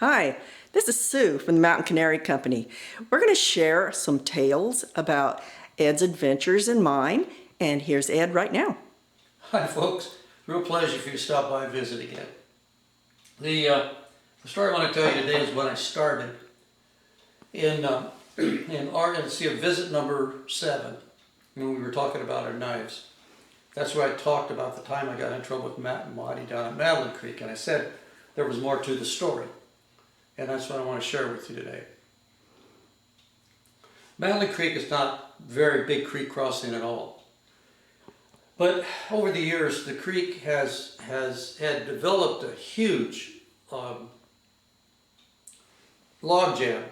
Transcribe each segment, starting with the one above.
Hi, this is Sue from the Mountain Canary Company. We're going to share some tales about Ed's adventures and mine, and here's Ed right now. Hi folks, real pleasure for you to stop by and visit again. The story I want to tell you today is when I started in visit number 7, when we were talking about our knives. That's where I talked about the time I got in trouble with Matt and Maudie down at Madeline Creek, and I said there was more to the story. And that's what I want to share with you today. Madeline Creek is not a very big creek crossing at all. But over the years, the creek had developed a huge log jam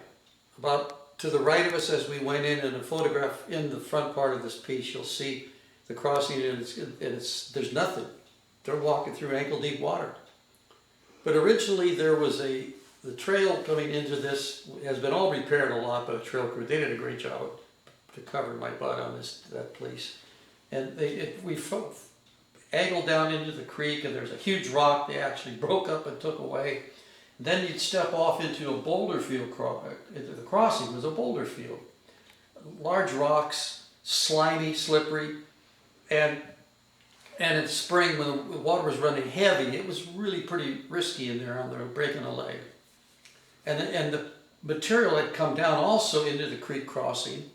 about to the right of us as we went in the photograph in the front part of this piece. You'll see the crossing, and there's nothing. They're walking through ankle deep water. But originally there was the trail coming into this has been all repaired a lot by the trail crew. They did a great job to cover my butt on that place. And we angled down into the creek, and there's a huge rock they actually broke up and took away. And then you'd step off into a boulder field. Into the crossing was a boulder field. Large rocks, slimy, slippery, and in spring when the water was running heavy, it was really pretty risky in there on there, breaking a leg. And the material had come down also into the creek crossing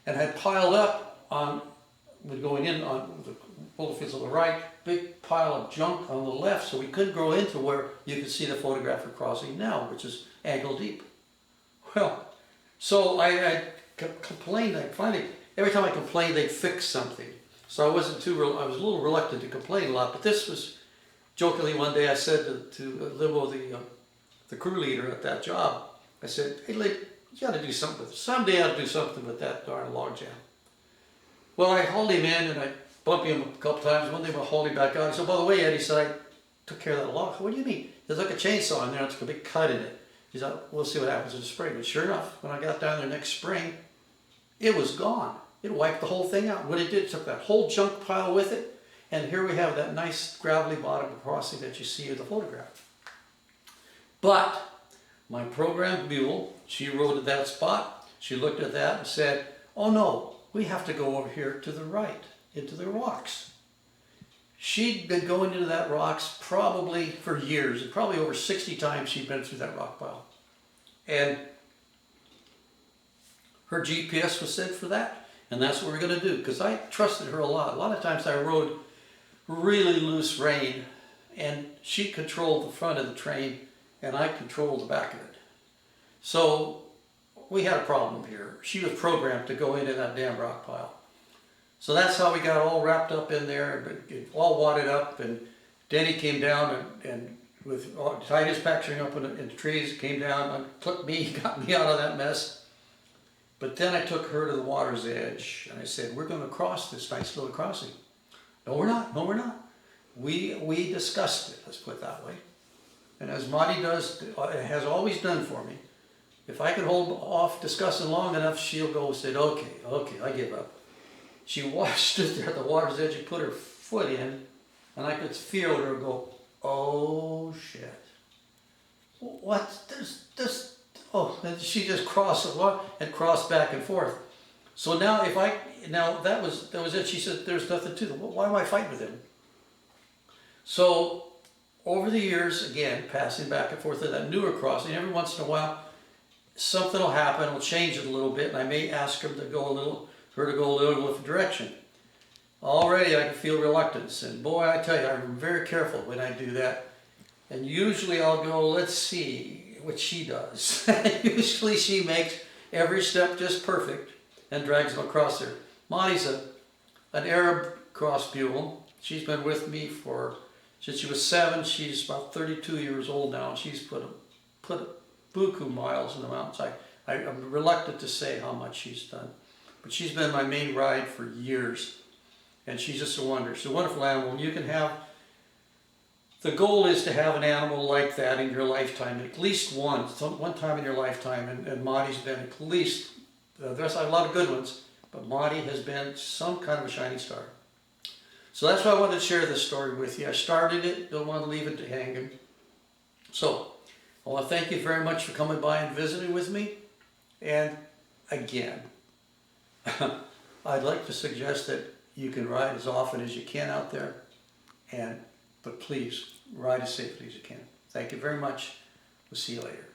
and had piled up going in on the boulder fields on the right, big pile of junk on the left, so we couldn't go into where you could see the photograph of crossing now, which is ankle deep. Well, so I complained. Every time I complained, they'd fix something. So I was a little reluctant to complain a lot, but this was, jokingly one day I said to Limo, the crew leader at that job, I said, hey, Lee, you got to do something with it. Someday I'll do something with that darn log jam. Well, I hauled him in and I bumped him a couple times. One day I hauled him back out. He said, by the way, Ed, he said, I took care of that log. What do you mean? There's like a chainsaw in there. It's a big cut in it. He said, we'll see what happens in the spring. And sure enough, when I got down there next spring, it was gone. It wiped the whole thing out. What it did, it took that whole junk pile with it. And here we have that nice gravelly bottom crossing that you see in the photograph. But my program Mule, she rode at that spot. She looked at that and said, oh no, we have to go over here to the right, into the rocks. She'd been going into that rocks probably for years, and probably over 60 times she'd been through that rock pile. And her GPS was set for that, and that's what we're going to do, because I trusted her a lot. A lot of times I rode really loose rein, and she controlled the front of the train, and I controlled the back of it. So we had a problem here. She was programmed to go into that damn rock pile. So that's how we got all wrapped up in there, all wadded up, and Denny came down and tied his packstring up in the trees, came down, unhooked me, got me out of that mess. But then I took her to the water's edge, and I said, we're going to cross this nice little crossing. No, we're not. No, we're not. We discussed it, let's put it that way. And as Maudie has always done for me, if I could hold off discussing long enough, she'll go and say, okay, I give up. She stood there at the water's edge and put her foot in, and I could feel her go, oh shit. What? This, oh, and she just crossed the water and crossed back and forth. So now that was it. She said, there's nothing to them. Well, why am I fighting with him? So over the years, again, passing back and forth at that newer crossing, every once in a while, something will happen, will change it a little bit, and I may ask her to go a little different direction. Already I can feel reluctance, and boy, I tell you, I'm very careful when I do that. And usually I'll go, let's see what she does. Usually she makes every step just perfect and drags them across there. Maudie's an Arab cross mule. She's been with me since she was 7. She's about 32 years old now, and she's put buku miles in the mountains. I'm reluctant to say how much she's done, but she's been my main ride for years, and she's just a wonder. She's a wonderful animal. You can have, the goal is to have an animal like that in your lifetime, at least one time in your lifetime, and Maudie's been at least, there's a lot of good ones, but Maudie has been some kind of a shining star. So that's why I wanted to share this story with you. I started it, don't want to leave it to hang. So I want to thank you very much for coming by and visiting with me. And again, I'd like to suggest that you can ride as often as you can out there, but please ride as safely as you can. Thank you very much. We'll see you later.